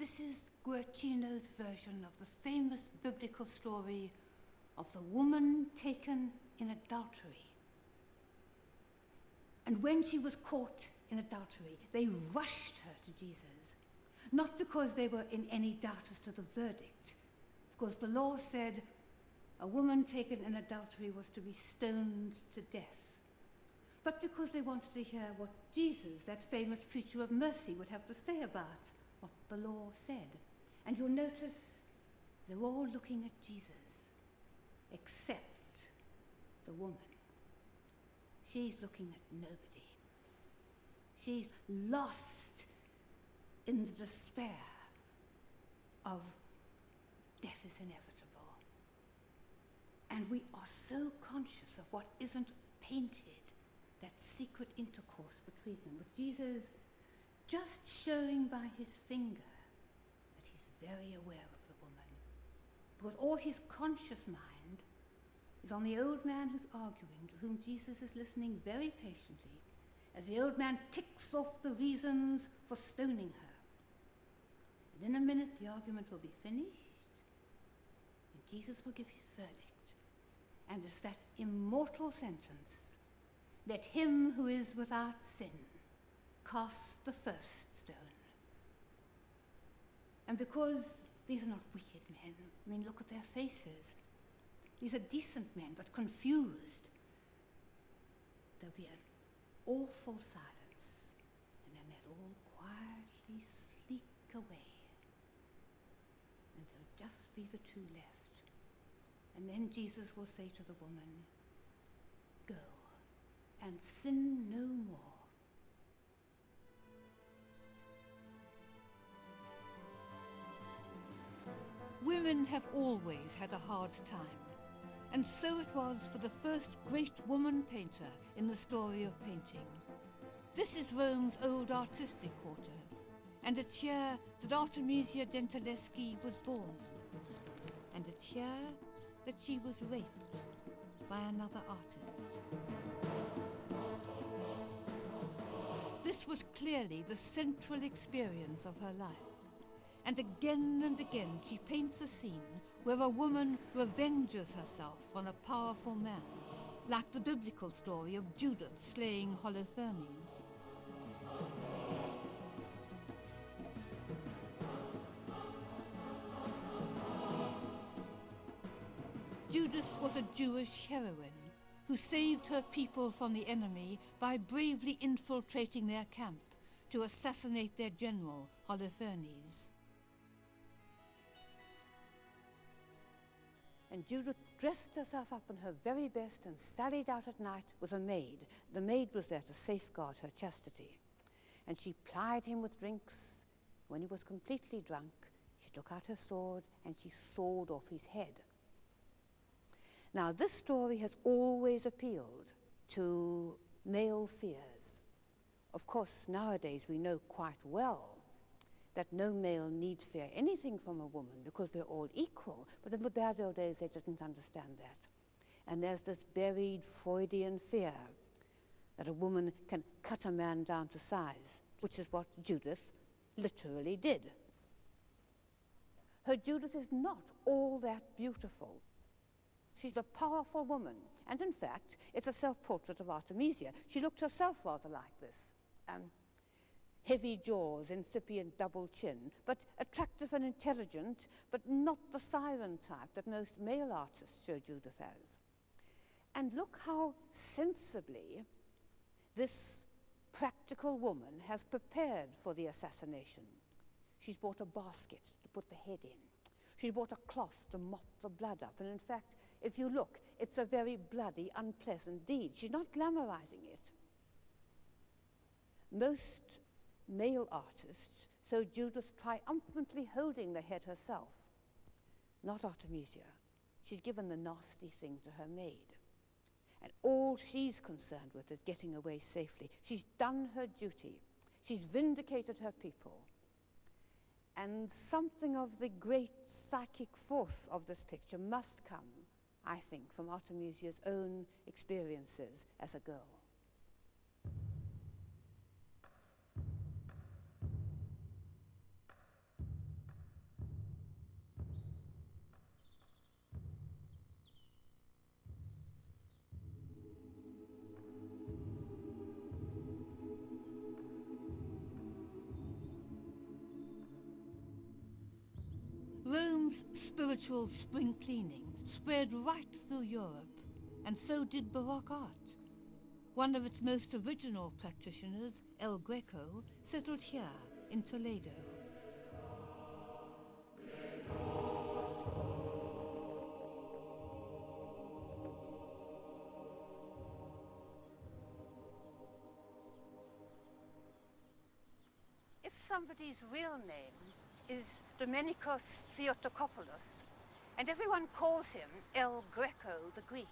This is Guardiamo's version of the famous biblical story of the woman taken in adultery. And when she was caught in adultery, they rushed her to Jesus, not because they were in any doubt as to the verdict, because the law said a woman taken in adultery was to be stoned to death, but because they wanted to hear what Jesus, that famous preacher of mercy, would have to say about what the law said. And you'll notice they're all looking at Jesus, except the woman. She's looking at nobody. She's lost in the despair of death is inevitable. And we are so conscious of what isn't painted, that secret intercourse between them, with Jesus just showing by his finger that he's very aware of the woman. Because all his conscious mind is on the old man who's arguing, to whom Jesus is listening very patiently, as the old man ticks off the reasons for stoning her. And in a minute the argument will be finished, and Jesus will give his verdict. And it's that immortal sentence, "Let him who is without sin cast the first stone." And because these are not wicked men, I mean, look at their faces. These are decent men, but confused. There'll be an awful silence, and then they'll all quietly slink away. And there'll just be the two left. And then Jesus will say to the woman, "Go and sin no more." Women have always had a hard time, and so it was for the first great woman painter in the story of painting. This is Rome's old artistic quarter, and it's here that Artemisia Gentileschi was born, and it's here that she was raped by another artist. This was clearly the central experience of her life. And again she paints a scene where a woman revenges herself on a powerful man, like the biblical story of Judith slaying Holofernes. Judith was a Jewish heroine who saved her people from the enemy by bravely infiltrating their camp to assassinate their general, Holofernes. And Judith dressed herself up in her very best and sallied out at night with a maid. The maid was there to safeguard her chastity. And she plied him with drinks. When he was completely drunk, she took out her sword and she sawed off his head. Now, this story has always appealed to male fears. Of course, nowadays we know quite well that no male need fear anything from a woman because we're all equal. But in the bad old days, they didn't understand that. And there's this buried Freudian fear that a woman can cut a man down to size, which is what Judith literally did. Her Judith is not all that beautiful. She's a powerful woman. And in fact, it's a self-portrait of Artemisia. She looked herself rather like this. Heavy jaws, incipient double chin, but attractive and intelligent, but not the siren type that most male artists show Judith as. And look how sensibly this practical woman has prepared for the assassination. She's bought a basket to put the head in. She's bought a cloth to mop the blood up. And in fact, if you look, it's a very bloody, unpleasant deed. She's not glamorizing it. Most male artists show Judith triumphantly holding the head herself. Not Artemisia. She's given the nasty thing to her maid. And all she's concerned with is getting away safely. She's done her duty. She's vindicated her people. And something of the great psychic force of this picture must come, I think, from Artemisia's own experiences as a girl. time's spiritual spring cleaning spread right through Europe, and so did Baroque art. One of its most original practitioners, El Greco, settled here in Toledo. If somebody's real name is Domenikos Theotokopoulos, and everyone calls him El Greco the Greek,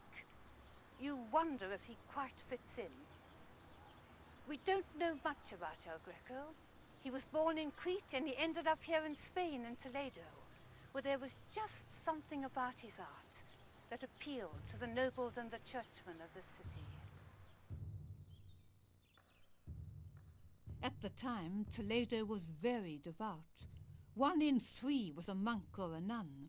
you wonder if he quite fits in. We don't know much about El Greco. He was born in Crete and he ended up here in Spain, in Toledo, where there was just something about his art that appealed to the nobles and the churchmen of the city. At the time, Toledo was very devout. 1 in 3 was a monk or a nun.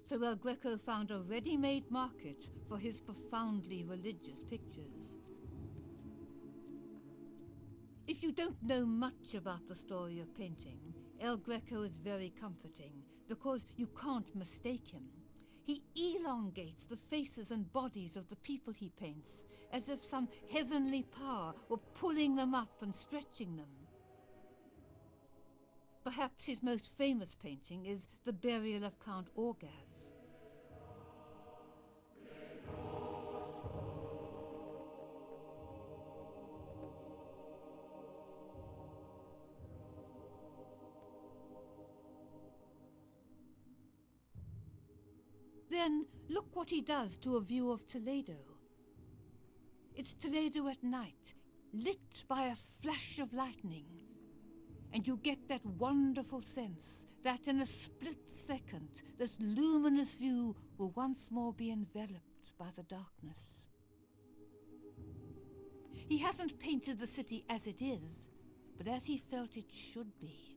So El Greco found a ready-made market for his profoundly religious pictures. If you don't know much about the story of painting, El Greco is very comforting because you can't mistake him. He elongates the faces and bodies of the people he paints as if some heavenly power were pulling them up and stretching them. Perhaps his most famous painting is The Burial of Count Orgaz. Then look what he does to a view of Toledo. It's Toledo at night, lit by a flash of lightning. And you get that wonderful sense that in a split second, this luminous view will once more be enveloped by the darkness. He hasn't painted the city as it is, but as he felt it should be.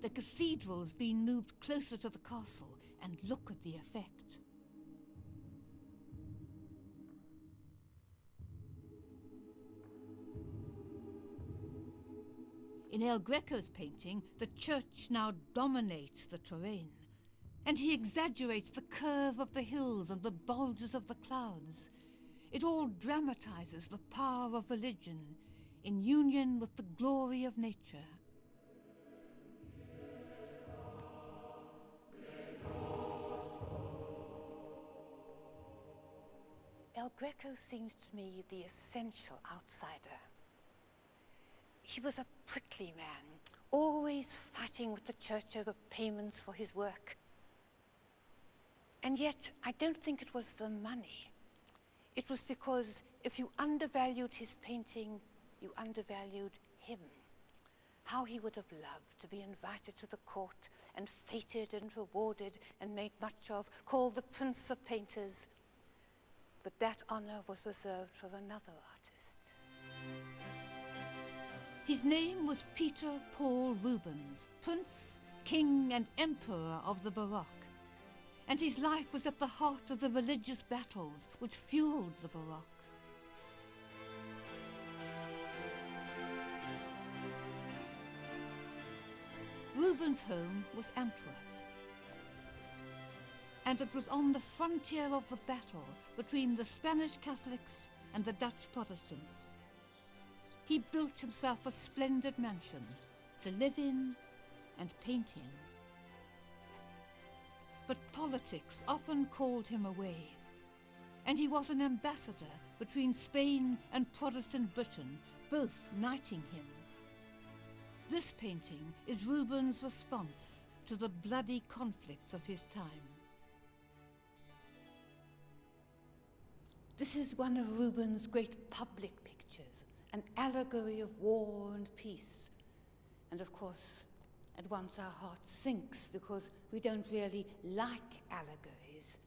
The cathedral's been moved closer to the castle, and look at the effect. In El Greco's painting, the church now dominates the terrain, and he exaggerates the curve of the hills and the bulges of the clouds. It all dramatizes the power of religion in union with the glory of nature. El Greco seems to me the essential outsider. He was a prickly man, always fighting with the church over payments for his work. And yet, I don't think it was the money. It was because if you undervalued his painting, you undervalued him. How he would have loved to be invited to the court and feted and rewarded and made much of, called the Prince of Painters. But that honor was reserved for another artist. His name was Peter Paul Rubens, Prince, King and Emperor of the Baroque. And his life was at the heart of the religious battles which fueled the Baroque. Rubens' home was Antwerp. And it was on the frontier of the battle between the Spanish Catholics and the Dutch Protestants. He built himself a splendid mansion to live in and paint in. But politics often called him away, and he was an ambassador between Spain and Protestant Britain, both knighting him. This painting is Rubens' response to the bloody conflicts of his time. This is one of Rubens' great public pictures, an allegory of war and peace. And of course, at once our heart sinks because we don't really like allegories.